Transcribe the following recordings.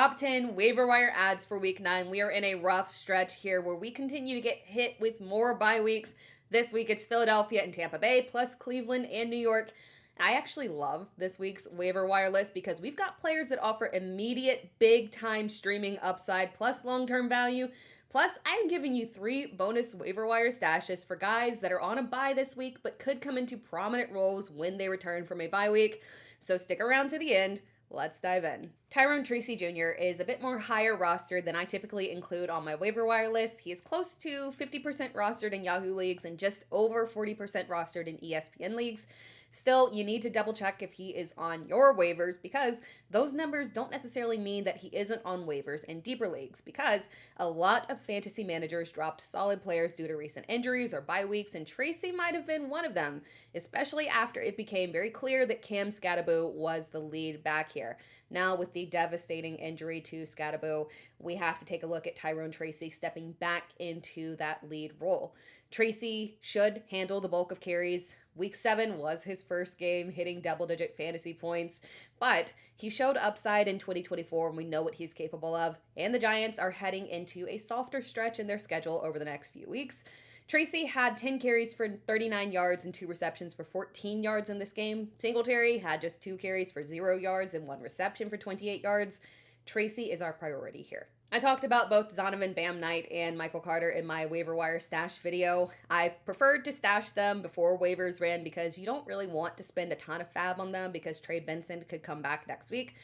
top 10 waiver wire adds for week 9. We are in a rough stretch here where we continue to get hit with more bye weeks. This week it's Philadelphia and Tampa Bay, plus Cleveland and New York. I actually love this week's waiver wire list because we've got players that offer immediate big time streaming upside plus long-term value. Plus, I'm giving you 3 bonus waiver wire stashes for guys that are on a bye this week but could come into prominent roles when they return from a bye week. So stick around to the end. Let's dive in. Tyrone Tracy Jr. is a bit more higher rostered than I typically include on my waiver wire list. He is close to 50% rostered in Yahoo leagues and just over 40% rostered in ESPN leagues. Still, you need to double check if he is on your waivers because those numbers don't necessarily mean that he isn't on waivers in deeper leagues because a lot of fantasy managers dropped solid players due to recent injuries or bye weeks, and Tracy might have been one of them, especially after it became very clear that Cam Skattebo was the lead back here. Now, with the devastating injury to Skattebo, we have to take a look at Tyrone Tracy stepping back into that lead role. Tracy should handle the bulk of carries. Week 7 was his first game hitting double-digit fantasy points, but he showed upside in 2024 and we know what he's capable of, and the Giants are heading into a softer stretch in their schedule over the next few weeks. Tracy had 10 carries for 39 yards and 2 receptions for 14 yards in this game. Singletary had just 2 carries for 0 yards and 1 reception for 28 yards. Tracy is our priority here. I talked about both Zonovan Knight and Michael Carter in my waiver wire stash video. I preferred to stash them before waivers ran because you don't really want to spend a ton of fab on them because Trey Benson could come back next week.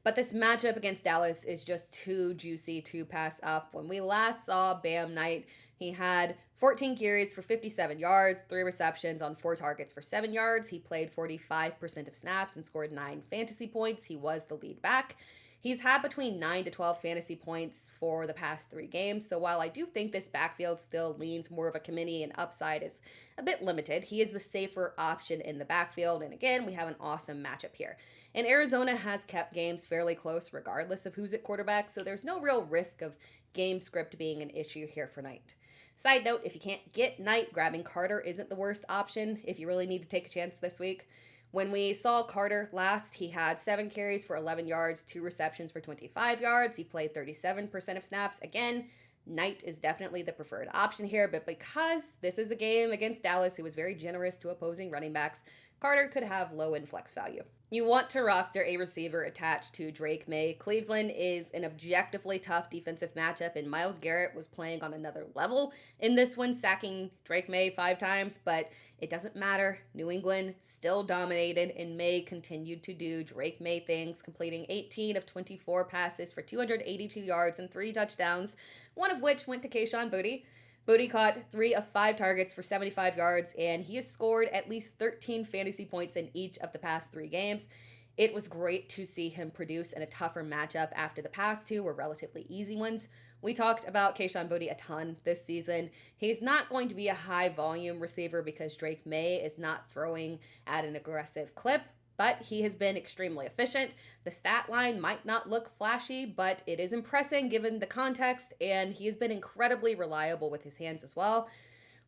But this matchup against Dallas is just too juicy to pass up. When we last saw Knight, he had 14 carries for 57 yards, 3 receptions on 4 targets for 7 yards. He played 45% of snaps and scored 9 fantasy points. He was the lead back. He's had between 9 to 12 fantasy points for the past 3 games, so while I do think this backfield still leans more of a committee and upside is a bit limited, he is the safer option in the backfield, and again, we have an awesome matchup here. And Arizona has kept games fairly close regardless of who's at quarterback, so there's no real risk of game script being an issue here for Knight. Side note, if you can't get Knight, grabbing Carter isn't the worst option if you really need to take a chance this week. When we saw Carter last, he had 7 carries for 11 yards, 2 receptions for 25 yards. He played 37% of snaps. Again, Knight is definitely the preferred option here, but because this is a game against Dallas, who was very generous to opposing running backs, Carter could have low inflex value. You want to roster a receiver attached to Drake May. Cleveland is an objectively tough defensive matchup, and Myles Garrett was playing on another level in this one, sacking Drake May 5 times, but it doesn't matter. New England still dominated, and May continued to do Drake May things, completing 18 of 24 passes for 282 yards and 3 touchdowns, one of which went to Kayshon Boutte. Boutte caught 3 of 5 targets for 75 yards, and he has scored at least 13 fantasy points in each of the past 3 games. It was great to see him produce in a tougher matchup after the past 2 were relatively easy ones. We talked about Kayshon Boutte a ton this season. He's not going to be a high-volume receiver because Drake May is not throwing at an aggressive clip, but he has been extremely efficient. The stat line might not look flashy, but it is impressive given the context, and he has been incredibly reliable with his hands as well.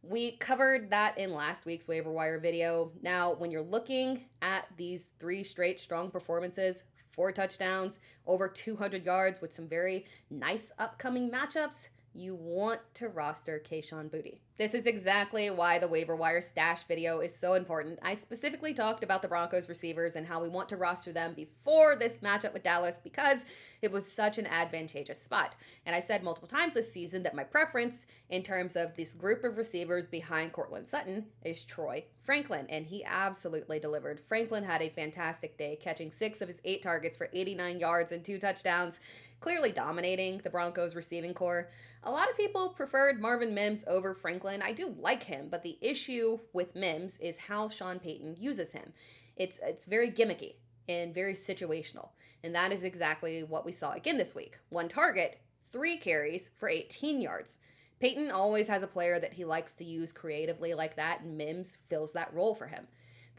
We covered that in last week's waiver wire video. Now, when you're looking at these 3 straight strong performances, 4 touchdowns, over 200 yards with some very nice upcoming matchups, you want to roster Kayshon Boutte. This is exactly why the waiver wire stash video is so important. I specifically talked about the Broncos receivers and how we want to roster them before this matchup with Dallas because it was such an advantageous spot. And I said multiple times this season that my preference in terms of this group of receivers behind Courtland Sutton is Troy Franklin, and he absolutely delivered. Franklin had a fantastic day, catching 6 of his 8 targets for 89 yards and 2 touchdowns, clearly dominating the Broncos receiving core. A lot of people preferred Marvin Mims over Franklin. I do like him, but the issue with Mims is how Sean Payton uses him. It's very gimmicky and very situational, and that is exactly what we saw again this week. 1 target, 3 carries for 18 yards. Payton always has a player that he likes to use creatively like that, and Mims fills that role for him.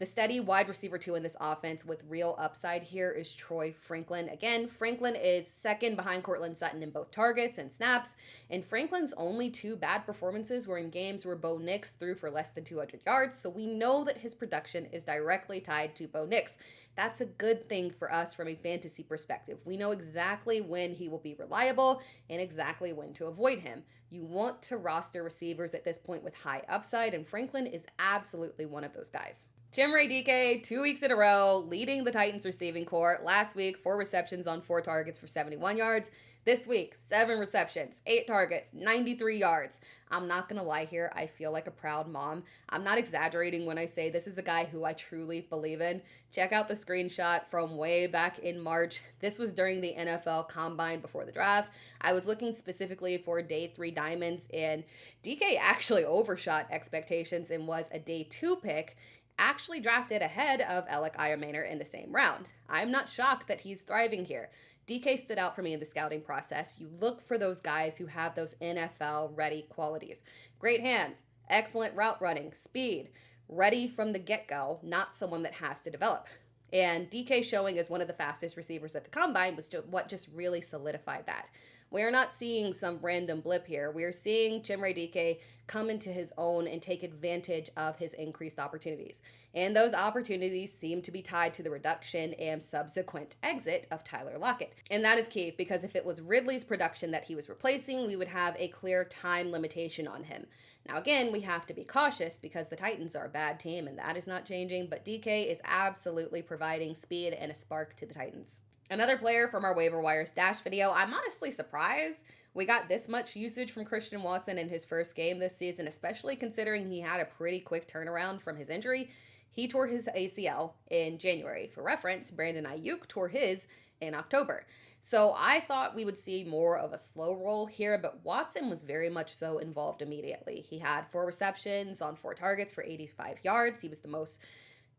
The steady wide receiver 2 in this offense with real upside here is Troy Franklin. Again, Franklin is second behind Courtland Sutton in both targets and snaps, and Franklin's only 2 bad performances were in games where Bo Nix threw for less than 200 yards, so we know that his production is directly tied to Bo Nix. That's a good thing for us from a fantasy perspective. We know exactly when he will be reliable and exactly when to avoid him. You want to roster receivers at this point with high upside, and Franklin is absolutely one of those guys. Chimere Dike, 2 weeks in a row, leading the Titans receiving corps. Last week, 4 receptions on 4 targets for 71 yards. This week, 7 receptions, 8 targets, 93 yards. I'm not going to lie here. I feel like a proud mom. I'm not exaggerating when I say this is a guy who I truly believe in. Check out the screenshot from way back in March. This was during the NFL Combine before the draft. I was looking specifically for day 3 diamonds, and DK actually overshot expectations and was a day 2 pick, actually drafted ahead of Alec Ayermaner in the same round. I'm not shocked that he's thriving here. DK stood out for me in the scouting process. You look for those guys who have those NFL-ready qualities. Great hands, excellent route running, speed, ready from the get-go, not someone that has to develop. And DK showing as one of the fastest receivers at the Combine was what just really solidified that. We're not seeing some random blip here. We're seeing Chimere Dike come into his own and take advantage of his increased opportunities. And those opportunities seem to be tied to the reduction and subsequent exit of Tyler Lockett. And that is key, because if it was Ridley's production that he was replacing, we would have a clear time limitation on him. Now again, we have to be cautious because the Titans are a bad team and that is not changing, but DK is absolutely providing speed and a spark to the Titans. Another player from our waiver wire stash video, I'm honestly surprised we got this much usage from Christian Watson in his first game this season, especially considering he had a pretty quick turnaround from his injury. He tore his ACL in January. For reference, Brandon Ayuk tore his in October. So I thought we would see more of a slow roll here, but Watson was very much so involved immediately. He had 4 receptions on 4 targets for 85 yards. He was the most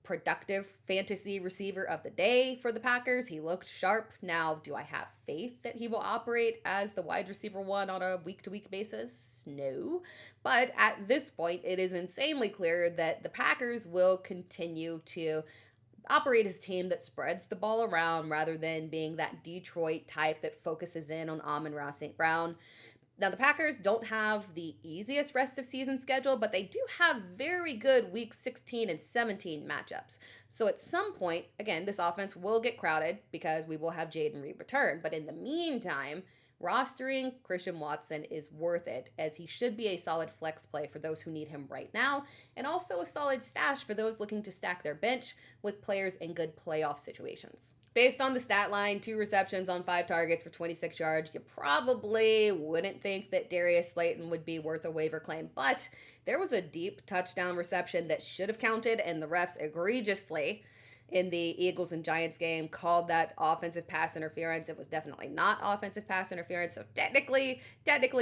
productive fantasy receiver of the day for the Packers. He looked sharp. Now, do I have faith that he will operate as the wide receiver 1 on a week-to-week basis? No. But at this point, it is insanely clear that the Packers will continue to operate as a team that spreads the ball around rather than being that Detroit type that focuses in on Amon-Ra St. Brown. Now, the Packers don't have the easiest rest of season schedule, but they do have very good week 16 and 17 matchups. So at some point, again, this offense will get crowded because we will have Jaden Reed return. But in the meantime, rostering Christian Watson is worth it, as he should be a solid flex play for those who need him right now, and also a solid stash for those looking to stack their bench with players in good playoff situations. Based on the stat line, 2 receptions on 5 targets for 26 yards, you probably wouldn't think that Darius Slayton would be worth a waiver claim, but there was a deep touchdown reception that should have counted, and the refs egregiously in the Eagles and Giants game called that offensive pass interference. It was definitely not offensive pass interference, so technically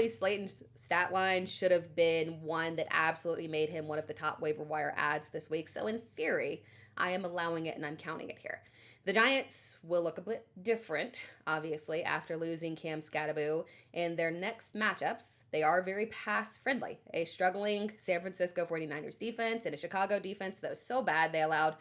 Slayton's stat line should have been one that absolutely made him one of the top waiver wire adds this week, so in theory, I am allowing it and I'm counting it here. The Giants will look a bit different, obviously, after losing Cam Scatterbo. In their next matchups, they are very pass-friendly. A struggling San Francisco 49ers defense and a Chicago defense that was so bad they allowed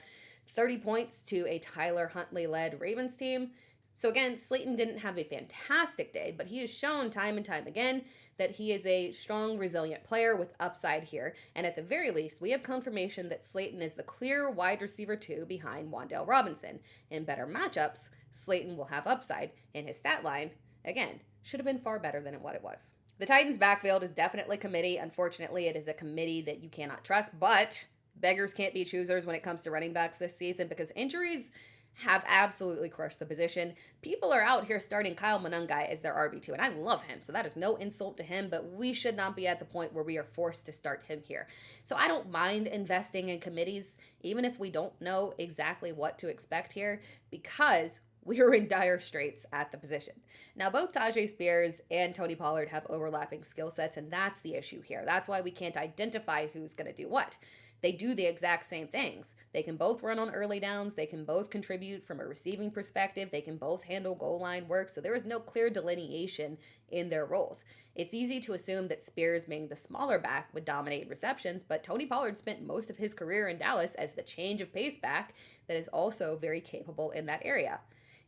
30 points to a Tyler Huntley-led Ravens team. So again, Slayton didn't have a fantastic day, but he has shown time and time again that he is a strong, resilient player with upside here. And at the very least, we have confirmation that Slayton is the clear wide receiver 2 behind Wan'Dale Robinson. In better matchups, Slayton will have upside, and his stat line, again, should have been far better than what it was. The Titans' backfield is definitely committee. Unfortunately, it is a committee that you cannot trust, but beggars can't be choosers when it comes to running backs this season because injuries have absolutely crushed the position. People are out here starting Kyle Monangai as their RB2, and I love him, so that is no insult to him, but we should not be at the point where we are forced to start him here. So I don't mind investing in committees, even if we don't know exactly what to expect here, because we are in dire straits at the position. Now, both Tyjae Spears and Tony Pollard have overlapping skill sets, and that's the issue here. That's why we can't identify who's going to do what. They do the exact same things. They can both run on early downs. They can both contribute from a receiving perspective. They can both handle goal line work. So there is no clear delineation in their roles. It's easy to assume that Spears, being the smaller back, would dominate receptions, but Tony Pollard spent most of his career in Dallas as the change of pace back that is also very capable in that area.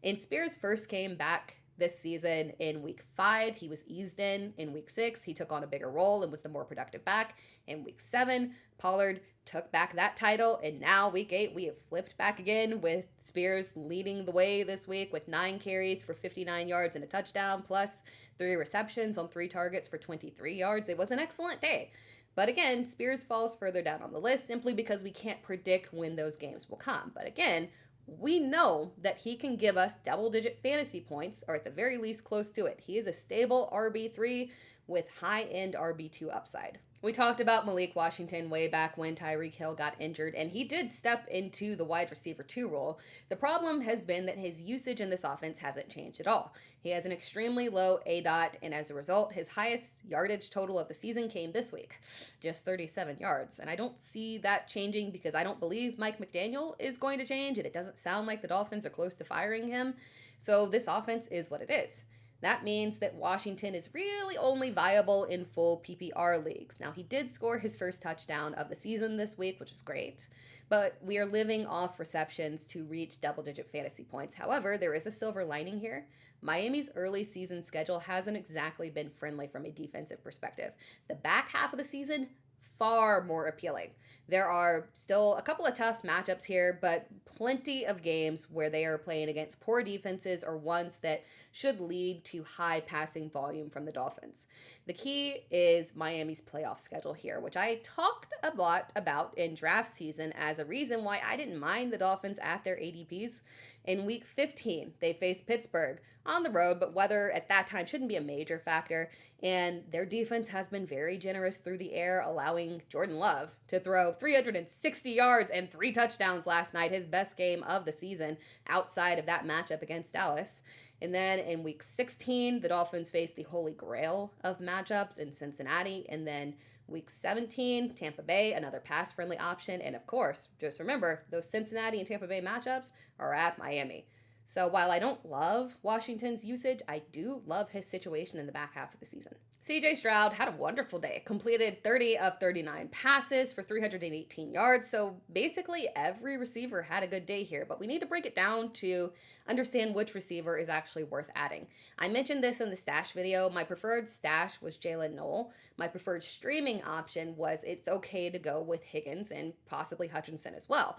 And Spears first came back this season in week 5. He was eased in week 6. He took on a bigger role and was the more productive back. In week 7, Pollard took back that title, and now week 8, we have flipped back again with Spears leading the way this week with 9 carries for 59 yards and a touchdown, plus 3 receptions on 3 targets for 23 yards. It was an excellent day. But again, Spears falls further down on the list simply because we can't predict when those games will come. But again, we know that he can give us double-digit fantasy points, or at the very least close to it. He is a stable RB3 with high-end RB2 upside. We talked about Malik Washington way back when Tyreek Hill got injured, and he did step into the wide receiver 2 role. The problem has been that his usage in this offense hasn't changed at all. He has an extremely low ADOT, and as a result, his highest yardage total of the season came this week, just 37 yards. And I don't see that changing because I don't believe Mike McDaniel is going to change, and it doesn't sound like the Dolphins are close to firing him. So this offense is what it is. That means that Washington is really only viable in full PPR leagues. Now, he did score his first touchdown of the season this week, which is great, but we are living off receptions to reach double-digit fantasy points. However, there is a silver lining here. Miami's early season schedule hasn't exactly been friendly from a defensive perspective. The back half of the season, far more appealing. There are still a couple of tough matchups here, but plenty of games where they are playing against poor defenses or ones that should lead to high passing volume from the Dolphins. The key is Miami's playoff schedule here, which I talked a lot about in draft season as a reason why I didn't mind the Dolphins at their ADPs. In week 15, they faced Pittsburgh on the road, but weather at that time shouldn't be a major factor, and their defense has been very generous through the air, allowing Jordan Love to throw 360 yards and 3 touchdowns last night, his best game of the season outside of that matchup against Dallas. And then in week 16, the Dolphins faced the holy grail of matchups in Cincinnati, and then week 17, Tampa Bay, another pass-friendly option. And of course, just remember, those Cincinnati and Tampa Bay matchups are at Miami. So while I don't love Washington's usage, I do love his situation in the back half of the season. CJ Stroud had a wonderful day, completed 30 of 39 passes for 318 yards. So basically every receiver had a good day here, but we need to break it down to understand which receiver is actually worth adding. I mentioned this in the stash video. My preferred stash was Jaylin Noel. My preferred streaming option was it's okay to go with Higgins and possibly Hutchinson as well.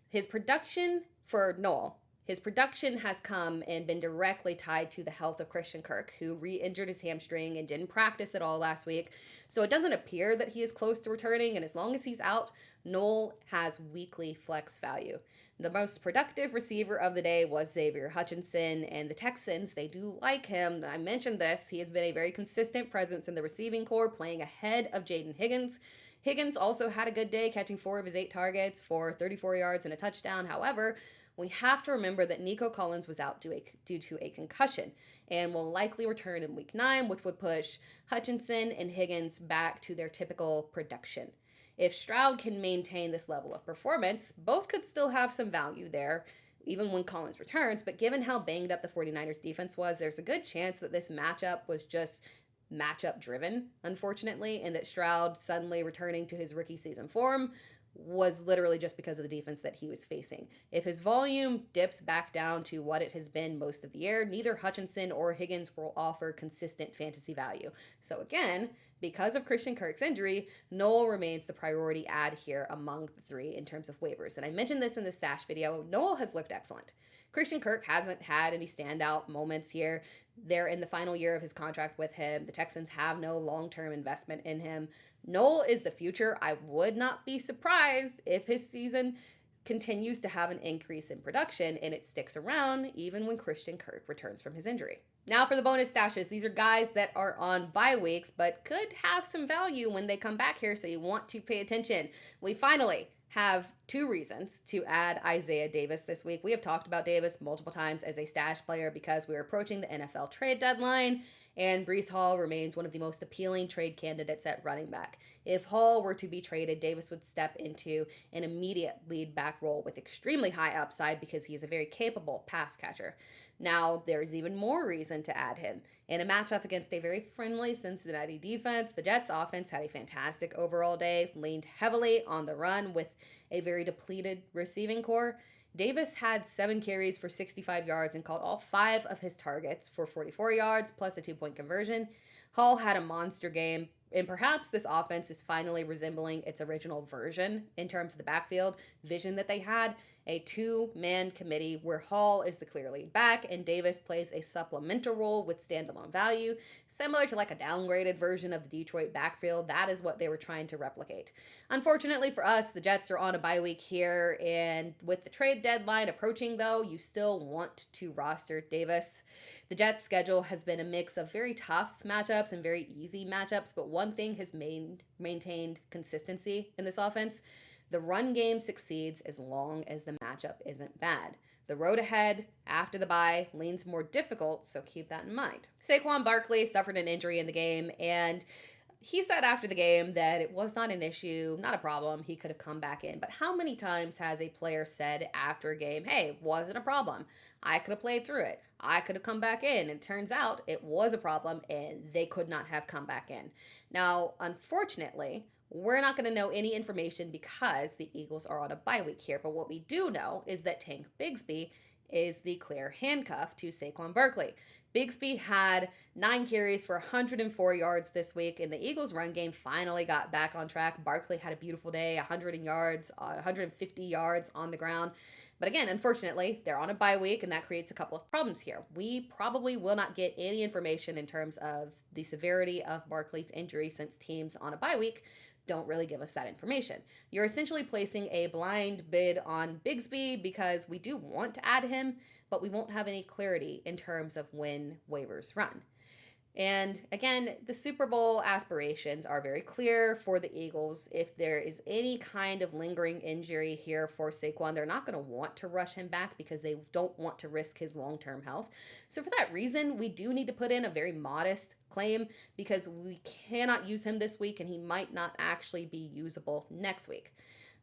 His production for Noel, his production has come and been directly tied to the health of Christian Kirk, who re-injured his hamstring and didn't practice at all last week. So it doesn't appear that he is close to returning, and as long as he's out, Noel has weekly flex value. The most productive receiver of the day was Xavier Hutchinson, and the Texans, they do like him. I mentioned this. He has been a very consistent presence in the receiving corps, playing ahead of Jaden Higgins. Higgins also had a good day, catching 4 of his 8 targets for 34 yards and a touchdown. However, we have to remember that Nico Collins was out due to a concussion and will likely return in week 9, which would push Hutchinson and Higgins back to their typical production. If Stroud can maintain this level of performance, both could still have some value there, even when Collins returns, but given how banged up the 49ers defense was, there's a good chance that this matchup was just matchup driven, unfortunately, and that Stroud suddenly returning to his rookie season form was literally just because of the defense that he was facing. If his volume dips back down to what it has been most of the year, neither Hutchinson or Higgins will offer consistent fantasy value. So again, because of Christian Kirk's injury, Noel remains the priority add here among the 3 in terms of waivers. And I mentioned this in the stash video. Noel has looked excellent. Christian Kirk hasn't had any standout moments here. They're in the final year of his contract with him. The Texans have no long-term investment in him. Noel is the future. I would not be surprised if his season continues to have an increase in production and it sticks around even when Christian Kirk returns from his injury. Now for the bonus stashes. These are guys that are on bye weeks but could have some value when they come back here, so you want to pay attention. We finally have 2 reasons to add Isaiah Davis this week. We have talked about Davis multiple times as a stash player because we're approaching the NFL trade deadline, And Breece Hall remains one of the most appealing trade candidates at running back. If Hall were to be traded, Davis would step into an immediate lead back role with extremely high upside because he is a very capable pass catcher. Now, there's even more reason to add him. In a matchup against a very friendly Cincinnati defense, the Jets' offense had a fantastic overall day, leaned heavily on the run with a very depleted receiving core. Davis had 7 carries for 65 yards and caught all 5 of his targets for 44 yards plus a 2-point conversion. Hall had a monster game, and perhaps this offense is finally resembling its original version in terms of the backfield vision that they had. A 2-man committee where Hall is the clear lead back and Davis plays a supplemental role with standalone value, similar to like a downgraded version of the Detroit backfield. That is what they were trying to replicate. Unfortunately for us, the Jets are on a bye week here, and with the trade deadline approaching though, you still want to roster Davis. The Jets' schedule has been a mix of very tough matchups and very easy matchups, but one thing has maintained consistency in this offense. The run game succeeds as long as the matchup isn't bad. The road ahead after the bye leans more difficult, so keep that in mind. Saquon Barkley suffered an injury in the game, and he said after the game that it was not an issue, not a problem. He could have come back in. But how many times has a player said after a game, hey, wasn't a problem. I could have played through it. I could have come back in. And it turns out it was a problem and they could not have come back in. Now, unfortunately, we're not going to know any information because the Eagles are on a bye week here. But what we do know is that Tank Bigsby is the clear handcuff to Saquon Barkley. Bigsby had 9 carries for 104 yards this week, and the Eagles' run game finally got back on track. Barkley had a beautiful day, 150 yards on the ground. But again, unfortunately, they're on a bye week, and that creates a couple of problems here. We probably will not get any information in terms of the severity of Barkley's injury since teams on a bye week don't really give us that information. You're essentially placing a blind bid on Bigsby because we do want to add him, but we won't have any clarity in terms of when waivers run. And again, the Super Bowl aspirations are very clear for the Eagles. If there is any kind of lingering injury here for Saquon, they're not going to want to rush him back because they don't want to risk his long-term health. So for that reason, we do need to put in a very modest claim because we cannot use him this week and he might not actually be usable next week.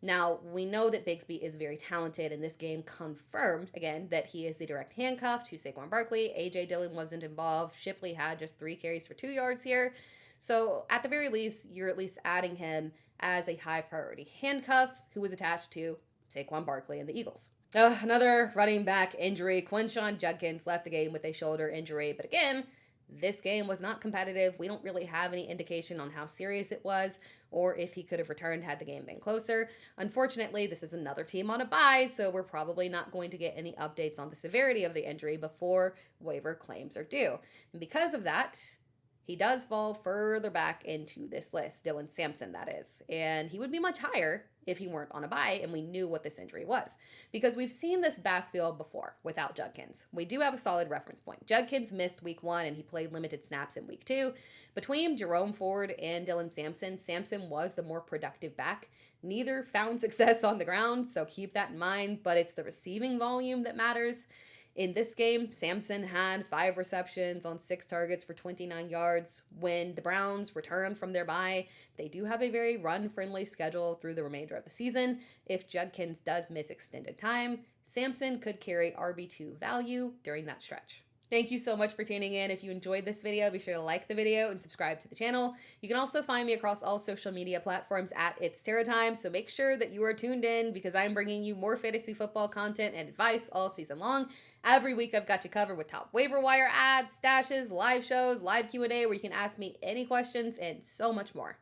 Now, we know that Bigsby is very talented, and this game confirmed, again, that he is the direct handcuff to Saquon Barkley. A.J. Dillon wasn't involved. Shipley had just 3 carries for 2 yards here. So, at the very least, you're at least adding him as a high-priority handcuff who was attached to Saquon Barkley and the Eagles. Another running back injury. Quinshon Judkins left the game with a shoulder injury, but again, this game was not competitive. We don't really have any indication on how serious it was or if he could have returned had the game been closer. Unfortunately, this is another team on a bye, so we're probably not going to get any updates on the severity of the injury before waiver claims are due. And because of that, he does fall further back into this list, Dylan Sampson, that is. And he would be much higher if he weren't on a bye and we knew what this injury was. Because we've seen this backfield before without Judkins. We do have a solid reference point. Judkins missed week 1 and he played limited snaps in week 2. Between Jerome Ford and Dylan Sampson, Sampson was the more productive back. Neither found success on the ground, so keep that in mind, but it's the receiving volume that matters. In this game, Sampson had 5 receptions on 6 targets for 29 yards. When the Browns return from their bye, they do have a very run-friendly schedule through the remainder of the season. If Judkins does miss extended time, Sampson could carry RB2 value during that stretch. Thank you so much for tuning in. If you enjoyed this video, be sure to like the video and subscribe to the channel. You can also find me across all social media platforms at It's Terra Time, so make sure that you are tuned in because I'm bringing you more fantasy football content and advice all season long. Every week I've got you covered with top waiver wire ads, stashes, live shows, live Q&A where you can ask me any questions and so much more.